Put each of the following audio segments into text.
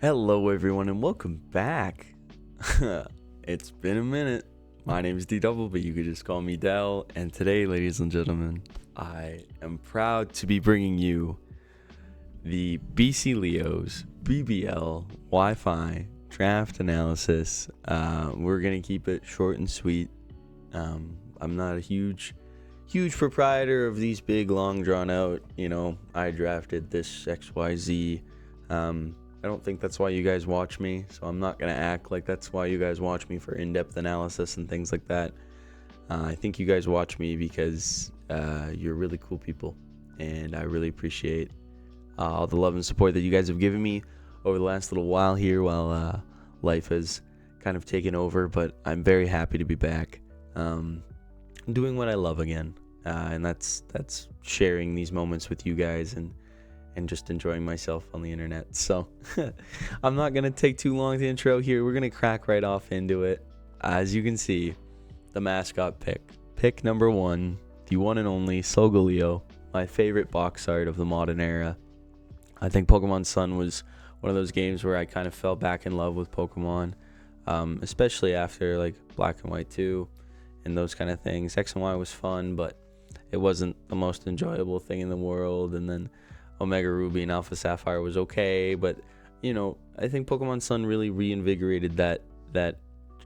Hello everyone and welcome back. It's been a minute. My name is DDubble, but you could just call me Dell. And today, ladies and gentlemen, I am proud to be bringing you the BC Leos BBL Wi-Fi draft analysis. We're going to keep it short and sweet. I'm not a huge proprietor of these big, long, drawn out, I drafted this XYZ. I don't think that's why you guys watch me, so I'm not going to act like that's why you guys watch me for in-depth analysis and things like that. I think you guys watch me because you're really cool people, and I really appreciate all the love and support that you guys have given me over the last little while here while life has kind of taken over, but I'm very happy to be back doing what I love again, and that's sharing these moments with you guys and just enjoying myself on the internet. So I'm not going to take too long to intro here. We're going to crack right off into it. As you can see, the mascot pick number 1, the one and only Solgaleo, my favorite box art of the modern era. I think Pokemon Sun was one of those games where I kind of fell back in love with Pokemon, especially after like Black and White 2 and those kind of things. X and Y was fun, but it wasn't the most enjoyable thing in the world. And then Omega Ruby and Alpha Sapphire was okay, but I think Pokemon Sun really reinvigorated that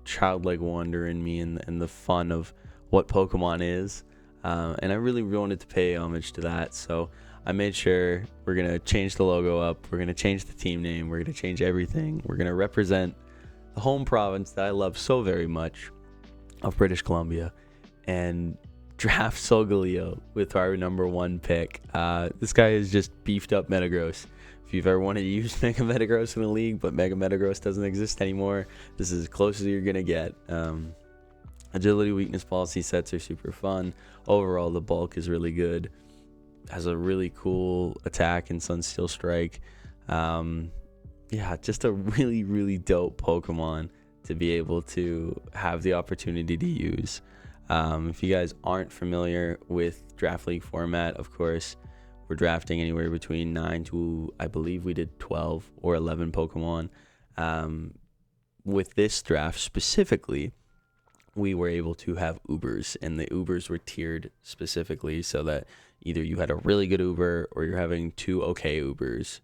childlike wonder in me and the fun of what Pokemon is, and I really wanted to pay homage to that. So I made sure we're gonna change the logo up, we're gonna change the team name, we're gonna change everything. We're gonna represent the home province that I love so very much of British Columbia, and draft Solgaleo with our number 1 pick. This guy is just beefed up Metagross. If you've ever wanted to use Mega Metagross in the league, but Mega Metagross doesn't exist anymore, this is as close as you're going to get. Agility weakness policy sets are super fun. Overall, the bulk is really good. Has a really cool attack in Sunsteel Strike. Just a really, really dope Pokemon to be able to have the opportunity to use. If you guys aren't familiar with draft league format, of course, we're drafting anywhere between 9 to, I believe we did 12 or 11 Pokemon. With this draft specifically, we were able to have Ubers, and the Ubers were tiered specifically so that either you had a really good Uber or you're having 2 okay Ubers,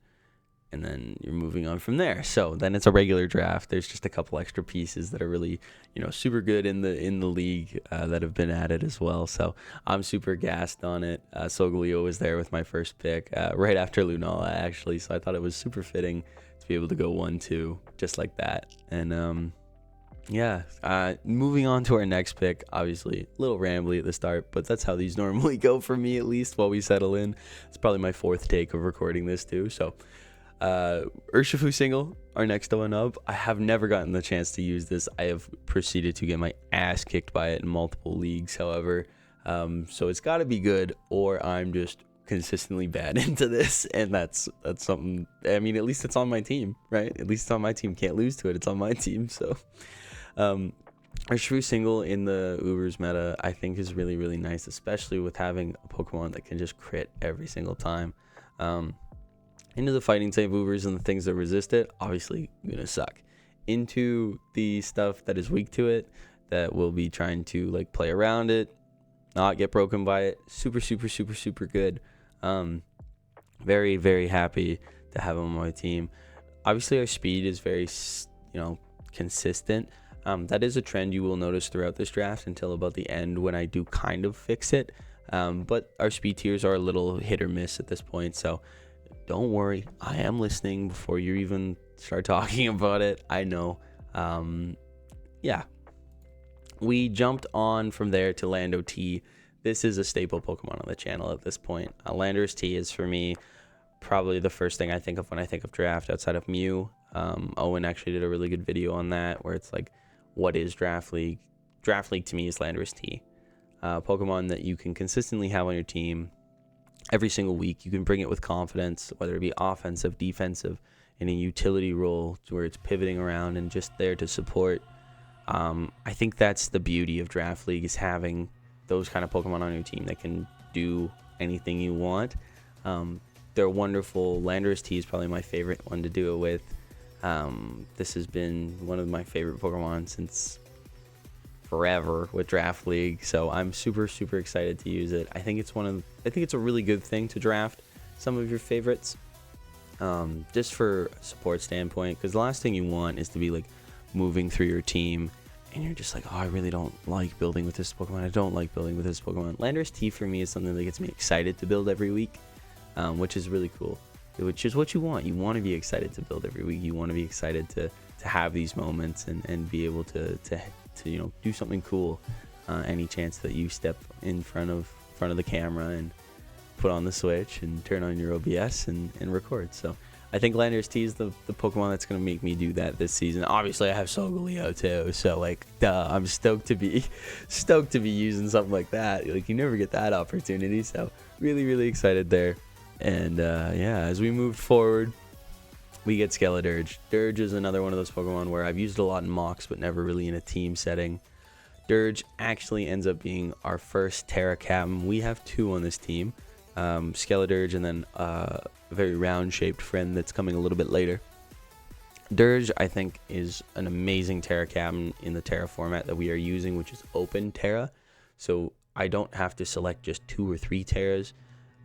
and then you're moving on from there. So then it's a regular draft. There's just a couple extra pieces that are really, super good in the league that have been added as well. So I'm super gassed on it. Solgaleo was there with my first pick right after Lunala, actually. So I thought it was super fitting to be able to go 1-2 just like that. And moving on to our next pick, obviously a little rambly at the start, but that's how these normally go for me, at least while we settle in. It's probably my 4th take of recording this too. So Urshifu single, our next one up. I have never gotten the chance to use this. I have proceeded to get my ass kicked by it in multiple leagues, however. So it's got to be good, or I'm just consistently bad into this, and that's something. I mean, at least it's on my team, right? At least it's on my team. Can't lose to it. It's on my team. So, Urshifu single in the Ubers meta, I think, is really, really nice, especially with having a Pokemon that can just crit every single time. Into the fighting type Ubers and the things that resist it, obviously gonna suck. Into the stuff that is weak to it, that will be trying to play around it, not get broken by it, super good. Very, very happy to have him on my team. Obviously our speed is very consistent. That is a trend you will notice throughout this draft until about the end when I do kind of fix it. But our speed tiers are a little hit or miss at this point, so don't worry, I am listening before you even start talking about it. I know. We jumped on from there to Lando T. This is a staple Pokemon on the channel at this point. Landers T is, for me, probably the first thing I think of when I think of draft outside of Mew. Owen actually did a really good video on that where it's like, what is Draft League? Draft League to me is Landers T. Pokemon that you can consistently have on your team every single week. You can bring it with confidence, whether it be offensive, defensive, in a utility role where it's pivoting around and just there to support. I think that's the beauty of Draft League, is having those kind of Pokemon on your team that can do anything you want. They're wonderful. Landers T is probably my favorite one to do it with. This has been one of my favorite Pokemon since forever with Draft League, so I'm super excited to use it. I think it's a really good thing to draft some of your favorites, just for a support standpoint, because the last thing you want is to be like moving through your team and you're just like, oh, I really don't like building with this Pokemon. I don't like building with this Pokemon. Landers T for me is something that gets me excited to build every week, which is really cool. Which is what you want. You want to be excited to build every week. You want to be excited to have these moments and be able to do something cool any chance that you step in front of the camera and put on the Switch and turn on your OBS and record. So I think Landers T is the Pokemon that's going to make me do that this season. Obviously, I have Solgaleo too, so like, duh, I'm stoked to be using something like that. Like, you never get that opportunity, so really excited there. And as we move forward, we get Skeledirge. Dirge is another one of those Pokemon where I've used a lot in mocks, but never really in a team setting. Dirge actually ends up being our first Terra Captain. We have 2 on this team. Skeledirge and then a very round-shaped friend that's coming a little bit later. Dirge, I think, is an amazing Terra Captain in the Terra format that we are using, which is open Terra. So I don't have to select just 2 or 3 Terras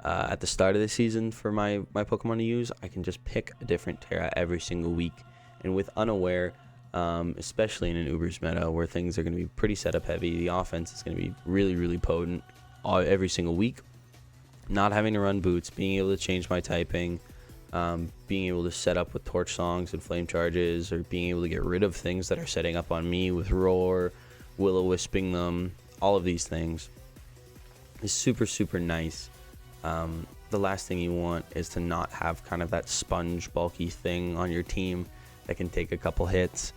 at the start of the season for my Pokemon to use. I can just pick a different Terra every single week. And with Unaware, especially in an Ubers meta where things are going to be pretty setup heavy, the offense is going to be really potent every single week. Not having to run boots, being able to change my typing, being able to set up with Torch Songs and Flame Charges, or being able to get rid of things that are setting up on me with Roar, Will-O-Wisping them, all of these things is super nice. The last thing you want is to not have kind of that sponge bulky thing on your team that can take a couple hits.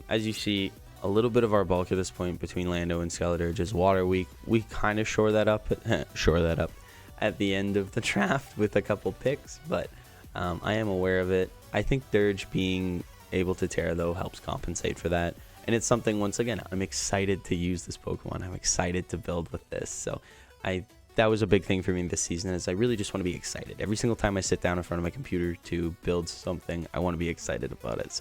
As you see, a little bit of our bulk at this point between Lando and Skeledirge is Water Weak. We kind of shore that up at the end of the draft with a couple picks, but I am aware of it. I think Dirge being able to Terra, though, helps compensate for that. And it's something, once again, I'm excited to use this Pokemon. I'm excited to build with this. So that was a big thing for me this season, is I really just want to be excited. Every single time I sit down in front of my computer to build something, I want to be excited about it.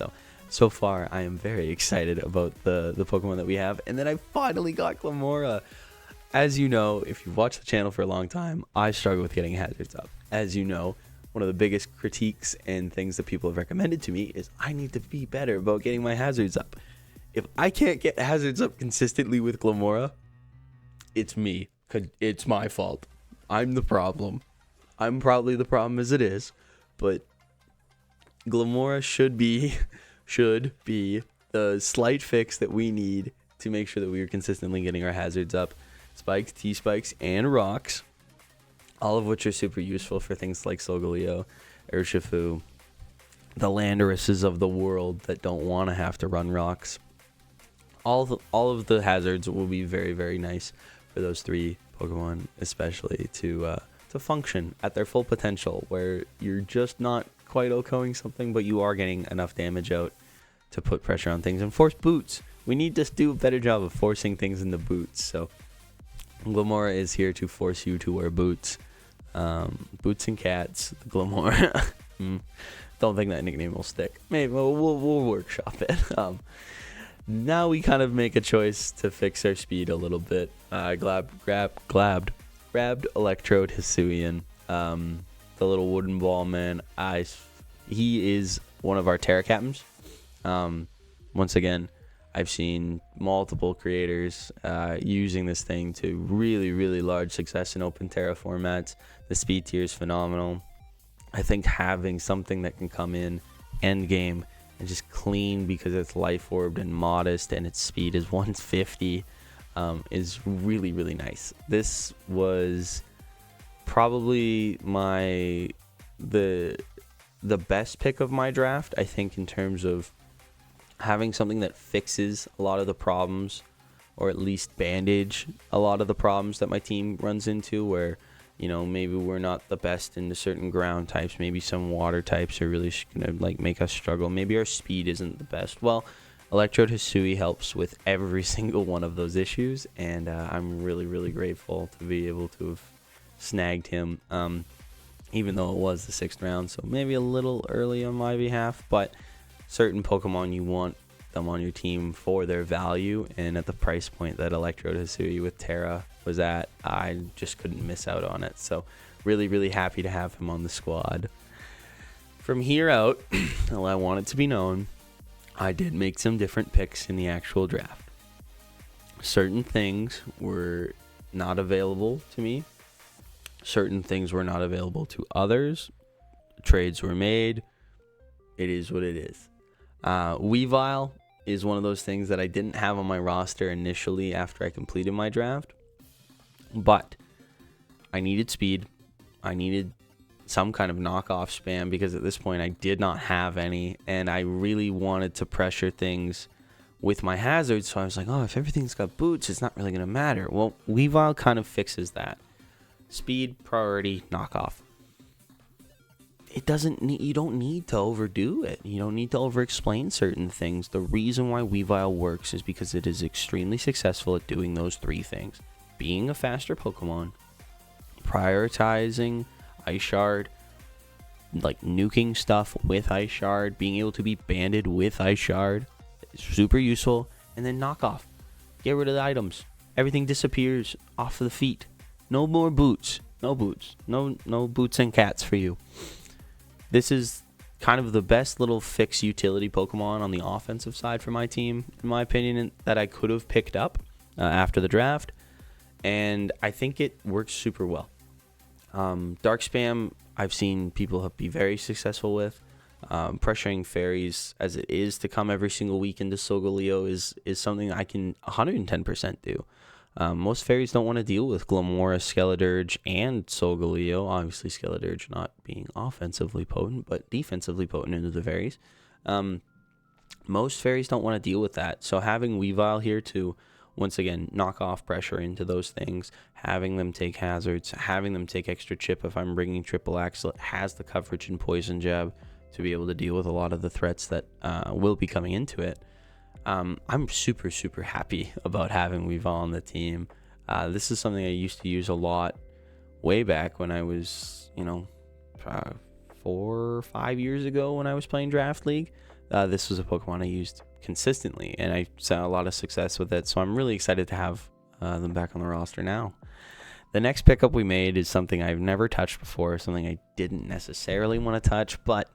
So far, I am very excited about the Pokemon that we have. And then I finally got Glamora. As you know, if you've watched the channel for a long time, I struggle with getting hazards up. As you know, one of the biggest critiques and things that people have recommended to me is I need to be better about getting my hazards up. If I can't get hazards up consistently with Glamora, it's me. It's my fault. I'm the problem. I'm probably the problem as it is, but Glamora should be the slight fix that we need to make sure that we are consistently getting our hazards up. Spikes, T-Spikes, and Rocks, all of which are super useful for things like Solgaleo, Urshifu, the Landeruses of the world that don't want to have to run Rocks. All of the hazards will be very nice for those 3 Pokemon, especially to function at their full potential, where you're just not quite OHKOing something, but you are getting enough damage out to put pressure on things. And force boots. We need to do a better job of forcing things into boots. So Glamora is here to force you to wear boots. Boots and cats, Glamora. Don't think that nickname will stick. Maybe we'll workshop it. Now we kind of make a choice to fix our speed a little bit. Grabbed Electrode Hisuian, the little wooden ball man. He is one of our Terra Captains. Once again, I've seen multiple creators using this thing to really large success in open Terra formats. The speed tier is phenomenal. I think having something that can come in end game and just clean because it's life orbed and modest and its speed is 150 is really nice. This was probably the best pick of my draft, I think, in terms of having something that fixes a lot of the problems, or at least bandage a lot of the problems that my team runs into, where, you know, maybe we're not the best into certain ground types. Maybe some water types are really gonna like make us struggle. Maybe our speed isn't the best. Well, Electrode Hisui helps with every single one of those issues, and I'm really grateful to be able to have snagged him, even though it was the 6th round, so maybe a little early on my behalf, but certain Pokemon you want them on your team for their value, and at the price point that Electrohua with Terra was at, I just couldn't miss out on it. So really, really happy to have him on the squad. From here out, I want it to be known, I did make some different picks in the actual draft. Certain things were not available to me. Certain things were not available to others. Trades were made. It is what it is. Weile is one of those things that I didn't have on my roster initially after I completed my draft. But I needed speed. I needed some kind of knockoff spam because at this point I did not have any, and I really wanted to pressure things with my hazards. So I was like, oh, if everything's got boots, it's not really going to matter. Well, Weile kind of fixes that. Speed, priority, knockoff. It doesn't need, you don't need to overdo it. You don't need to over-explain certain things. The reason why Weile works is because it is extremely successful at doing those three things. Being a faster Pokemon, prioritizing Ice Shard, like nuking stuff with Ice Shard, being able to be banded with Ice Shard, is super useful, and then knockoff. Get rid of the items. Everything disappears off of the feet. No more boots. No boots. No boots and cats for you. This is kind of the best little fix utility Pokemon on the offensive side for my team, in my opinion, that I could have picked up after the draft, and I think it works super well. Dark Spam, I've seen people be very successful with. Pressuring fairies as it is to come every single week into Solgaleo is something I can 110% do. Most fairies don't want to deal with Glamora, Skeledirge, and Solgaleo. Obviously, Skeledirge not being offensively potent, but defensively potent into the fairies. Most fairies don't want to deal with that. So having Weile here to, once again, knock off pressure into those things, having them take hazards, having them take extra chip if I'm bringing Triple Axle, it has the coverage and Poison Jab to be able to deal with a lot of the threats that will be coming into it. I'm super, super happy about having Weile on the team. This is something I used to use a lot way back when I was, 4 or 5 years ago when I was playing Draft League. This was a Pokemon I used consistently, and I saw a lot of success with it, so I'm really excited to have them back on the roster now. The next pickup we made is something I've never touched before, something I didn't necessarily want to touch, but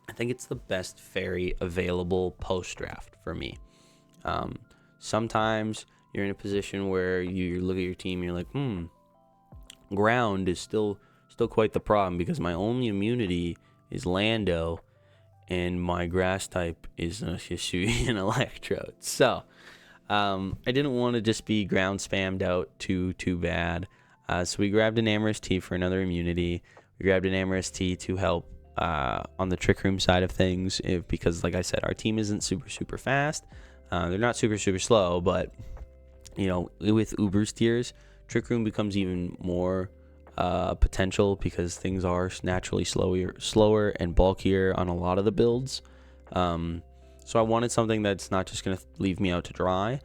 I think it's the best fairy available post-draft for me. Sometimes you're in a position where you look at your team and you're like, ground is still quite the problem because my only immunity is Lando and my grass type is Hisui and Electrode. So I didn't want to just be ground spammed out too bad. So we grabbed an Amorous T for another immunity. We grabbed an Amorous T to help on the Trick Room side of things, because like I said, our team isn't super fast. They're not super slow, but with Uber's tiers, Trick Room becomes even more potential because things are naturally slower and bulkier on a lot of the builds. So I wanted something that's not just going to leave me out to dry.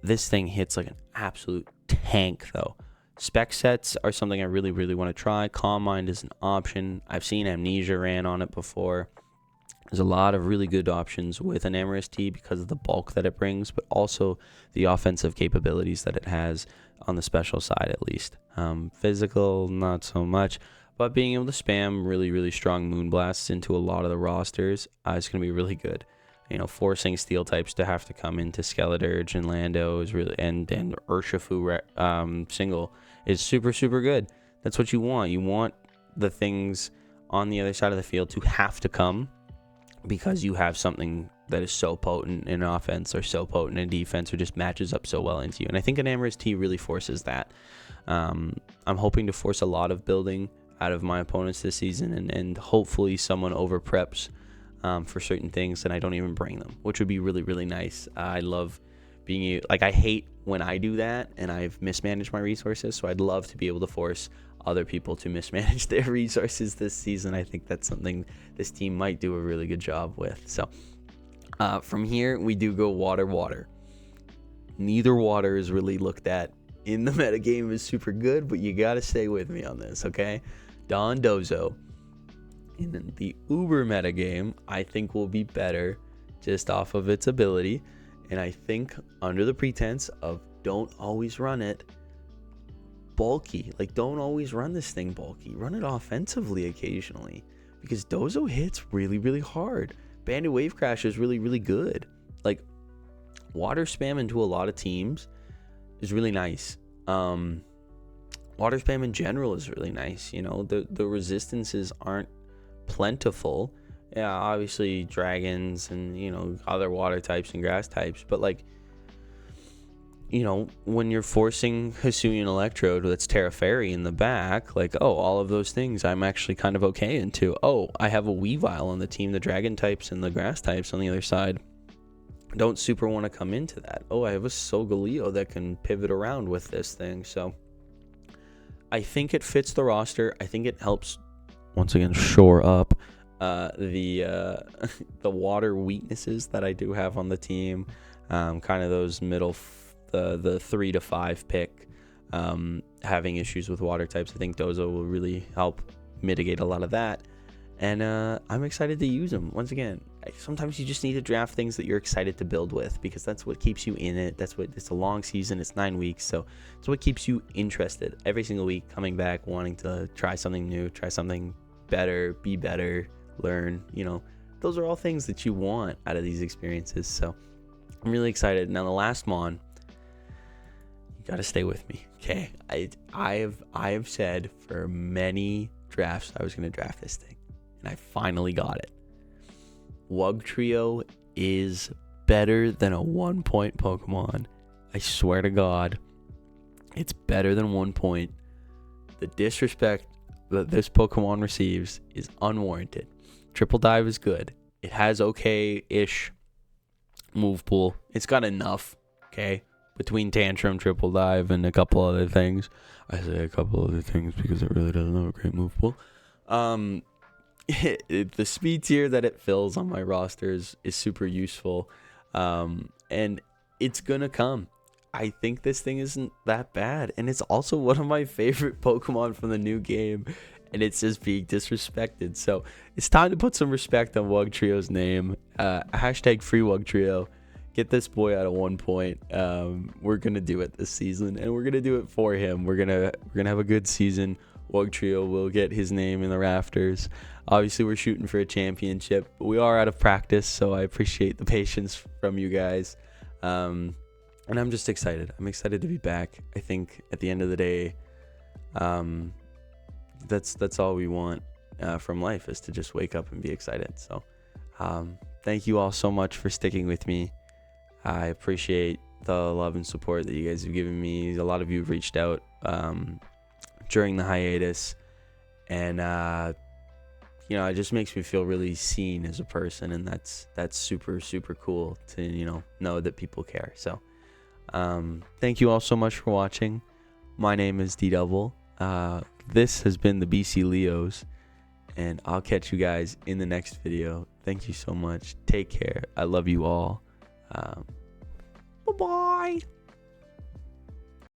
This thing hits like an absolute tank though. Spec sets are something I really want to try. Calm Mind is an option. I've seen Amnesia ran on it before. There's a lot of really good options with an Amorous T because of the bulk that it brings, but also the offensive capabilities that it has on the special side at least. Physical, not so much, but being able to spam really strong Moonblasts into a lot of the rosters is going to be really good. Forcing steel types to have to come into Skeledirge and Lando is really, and Urshifu single is super good. That's what you want. You want the things on the other side of the field to have to come because you have something that is so potent in offense or so potent in defense or just matches up so well into you. And I think an Amorous T really forces that. I'm hoping to force a lot of building out of my opponents this season, and hopefully someone over preps for certain things and I don't even bring them, which would be really nice. I love being I hate when I do that and I've mismanaged my resources, so I'd love to be able to force other people to mismanage their resources this season. I think that's something this team might do a really good job with. So from here we do go water. Neither water is really looked at in the metagame as super good, but you gotta stay with me on this, okay? Dozo. in the Uber metagame, I think will be better just off of its ability. And I think under the pretense of don't always run it bulky. Like, don't always run this thing bulky. Run it offensively occasionally, because Dozo hits really, really hard. Bandit Wave Crash is really, really good. Like, water spam into a lot of teams is really nice. Water spam in general is really nice. You know, the resistances aren't plentiful. Yeah, obviously dragons and, you know, other water types and grass types, but like, you know, when you're forcing Hisuian Electrode that's Terra Fairy in the back, like, oh, all of those things I'm actually kind of okay into. Oh, I have a Weavile on the team, the dragon types and the grass types on the other side don't super want to come into that. Oh, I have a Solgaleo that can pivot around with this thing. So I think it fits the roster. I think it helps, once again, shore up the water weaknesses that I do have on the team. Kind of those middle the 3 to 5 pick, having issues with water types. I think Dozo will really help mitigate a lot of that, and I'm excited to use them. Once again, sometimes you just need to draft things that you're excited to build with, because that's what keeps you in it. It's a long season. It's 9 weeks, so it's what keeps you interested every single week, coming back, wanting to try something new, try something better, be better, learn. You know, those are all things that you want out of these experiences. So I'm really excited. Now, the last Mon, you gotta stay with me, okay? I have said for many drafts I was gonna draft this thing, and I finally got it. Wog Trio is better than a 1-point Pokemon. I swear to God, it's better than 1 point. The disrespect that this Pokemon receives is unwarranted. Triple Dive is good. It has okay-ish move pool. It's got enough, okay? Between Tantrum, Triple Dive, and a couple other things. I say a couple other things because it really doesn't have a great move pool. The speed tier that it fills on my rosters is super useful, and it's gonna come. I think this thing isn't that bad, and it's also one of my favorite Pokemon from the new game, and it's just being disrespected. So it's time to put some respect on Wog Trio's name. Hashtag free Wog Trio. Get this boy out of 1 point. We're gonna do it this season, and we're gonna do it for him. We're gonna have a good season. Wog Trio will get his name in the rafters. Obviously, we're shooting for a championship, but we are out of practice, so I appreciate the patience from you guys. And I'm just excited. I'm excited to be back. I think at the end of the day, that's all we want from life, is to just wake up and be excited. So thank you all so much for sticking with me. I appreciate the love and support that you guys have given me. A lot of you have reached out during the hiatus, and you know, it just makes me feel really seen as a person, and that's super, super cool to, you know that people care. So thank you all so much for watching. My name is DDubble. This has been the BC Leos, and I'll catch you guys in the next video. Thank you so much. Take care. I love you all. Bye-bye.